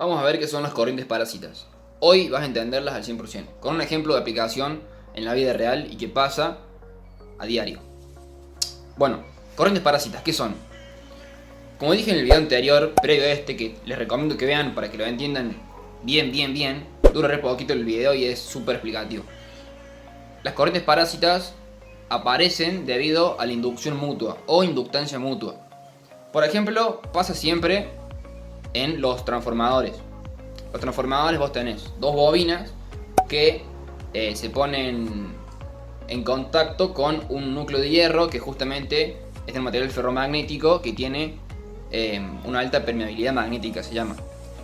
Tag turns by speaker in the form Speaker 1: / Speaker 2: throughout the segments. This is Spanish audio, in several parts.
Speaker 1: Vamos a ver qué son las corrientes parásitas. Hoy vas a entenderlas al 100%, con un ejemplo de aplicación en la vida real y que pasa a diario. Bueno, corrientes parásitas, ¿qué son? Como dije en el video anterior, previo a este, que les recomiendo que vean para que lo entiendan bien, dura re poquito el video y es súper explicativo. Las corrientes parásitas aparecen debido a la inducción mutua o inductancia mutua. Por ejemplo, pasa siempre en los transformadores. Los transformadores vos tenés dos bobinas que se ponen en contacto con un núcleo de hierro que justamente es el material ferromagnético que tiene una alta permeabilidad magnética, se llama.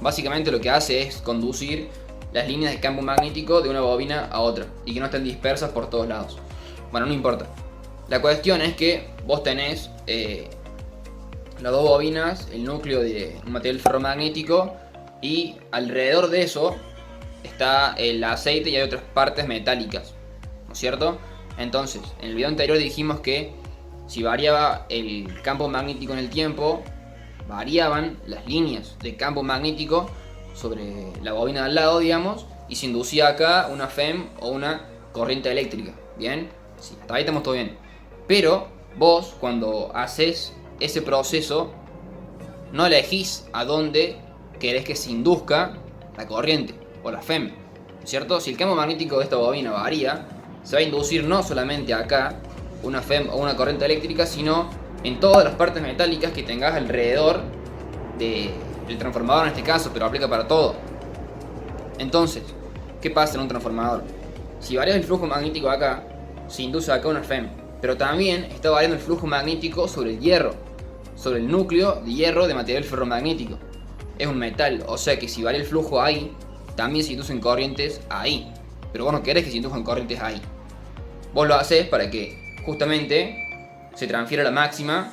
Speaker 1: Básicamente lo que hace es conducir las líneas de campo magnético de una bobina a otra y que no estén dispersas por todos lados. Bueno, no importa. La cuestión es que vos tenés las dos bobinas, el núcleo de un material ferromagnético y alrededor de eso está el aceite y hay otras partes metálicas, ¿no es cierto? Entonces, en el video anterior dijimos que si variaba el campo magnético en el tiempo, variaban las líneas de campo magnético sobre la bobina de al lado, digamos, y se inducía acá una FEM o una corriente eléctrica. ¿Bien? Sí, hasta ahí estamos todo bien. Pero vos, cuando haces ese proceso, no elegís a dónde querés que se induzca la corriente o la FEM, ¿cierto? Si el campo magnético de esta bobina varía, se va a inducir no solamente acá una FEM o una corriente eléctrica, sino en todas las partes metálicas que tengas alrededor del transformador en este caso, pero aplica para todo. Entonces, ¿qué pasa en un transformador? Si varía el flujo magnético acá, se induce acá una FEM, pero también está variando el flujo magnético sobre el hierro, sobre el núcleo de hierro de material ferromagnético. Es un metal, o sea que si varía el flujo ahí, también se inducen corrientes ahí. Pero vos no querés que se induzcan corrientes ahí. Vos lo haces para que justamente se transfiera la máxima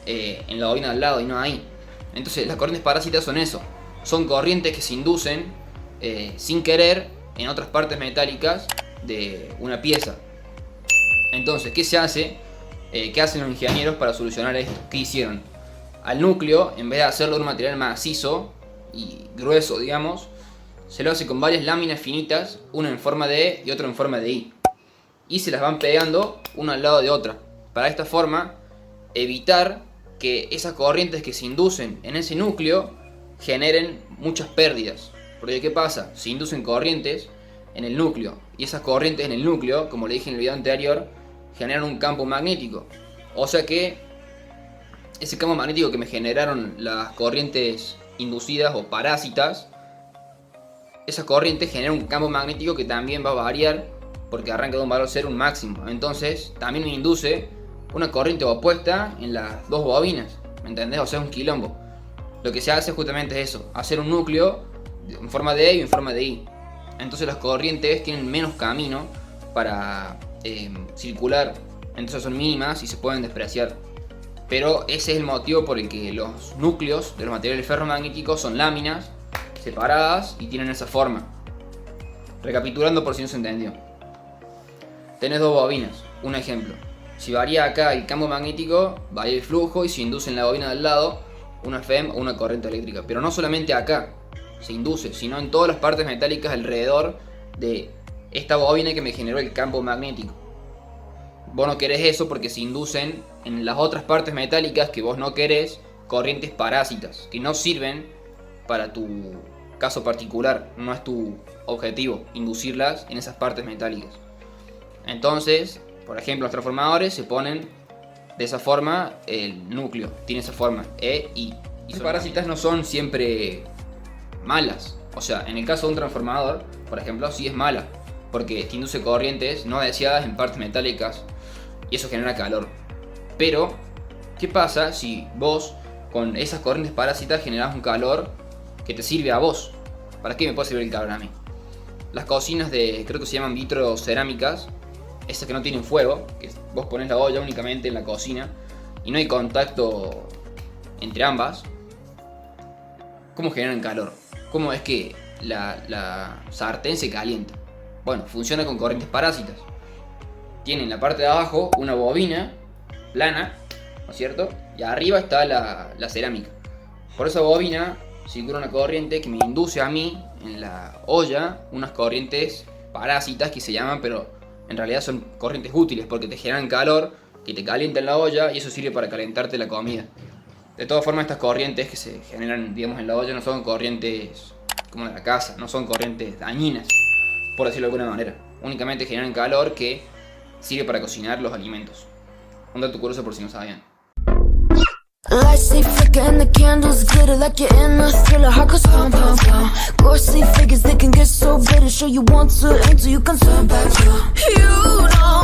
Speaker 1: en la bobina al lado y no ahí. Entonces las corrientes parásitas son eso. Son corrientes que se inducen sin querer en otras partes metálicas de una pieza. Entonces, ¿qué se hace? ¿Qué hacen los ingenieros para solucionar esto? ¿Qué hicieron? Al núcleo, en vez de hacerlo de un material macizo y grueso, digamos, se lo hace con varias láminas finitas, una en forma de E y otra en forma de I. Y se las van pegando una al lado de otra. Para esta forma, evitar que esas corrientes que se inducen en ese núcleo generen muchas pérdidas. Porque ¿qué pasa? Se inducen corrientes en el núcleo. Y esas corrientes en el núcleo, como le dije en el video anterior, generan un campo magnético. O sea que ese campo magnético que me generaron las corrientes inducidas o parásitas, esa corriente genera un campo magnético que también va a variar porque arranca de un valor 0 un máximo. Entonces también me induce una corriente opuesta en las dos bobinas, ¿me entendés? O sea, es un quilombo. Lo que se hace justamente es eso, hacer un núcleo en forma de E y en forma de I. Entonces las corrientes tienen menos camino para circular, entonces son mínimas y se pueden despreciar. Pero ese es el motivo por el que los núcleos de los materiales ferromagnéticos son láminas separadas y tienen esa forma. Recapitulando por si no se entendió. Tenés dos bobinas, un ejemplo. Si varía acá el campo magnético, varía el flujo y se induce en la bobina del lado una FEM o una corriente eléctrica. Pero no solamente acá se induce, sino en todas las partes metálicas alrededor de esta bobina que me generó el campo magnético. Vos no querés eso porque se inducen en las otras partes metálicas que vos no querés corrientes parásitas que no sirven para tu caso particular. No es tu objetivo inducirlas en esas partes metálicas. Entonces, por ejemplo, los transformadores se ponen de esa forma, el núcleo tiene esa forma, E, I. Y las parásitas no son siempre malas. O sea, en el caso de un transformador, por ejemplo, sí es mala, porque te induce corrientes no deseadas en partes metálicas y eso genera calor. Pero, ¿qué pasa si vos con esas corrientes parásitas generás un calor que te sirve a vos? ¿Para qué me puede servir el calor a mí? Las cocinas de, creo que se llaman vitrocerámicas, esas que no tienen fuego, que vos ponés la olla únicamente en la cocina y no hay contacto entre ambas, ¿cómo generan calor? ¿Cómo es que la sartén se calienta? Bueno, funciona con corrientes parásitas. Tiene en la parte de abajo una bobina plana, ¿no es cierto? Y arriba está la cerámica. Por esa bobina circula una corriente que me induce a mí, en la olla, unas corrientes parásitas que se llaman, pero en realidad son corrientes útiles porque te generan calor, que te calientan la olla y eso sirve para calentarte la comida. De todas formas, estas corrientes que se generan, digamos, en la olla no son corrientes como de la casa, no son corrientes dañinas, por decirlo de alguna manera. Únicamente generan calor que sirve para cocinar los alimentos. Un dato curioso por si no sabían.
Speaker 2: Lights stay flicker and the candles glitter like you're in a thriller. Heart goes pound, pound, pound. Ghostly figures, they can get so bitter. Sure you want to until you can turn back. You don't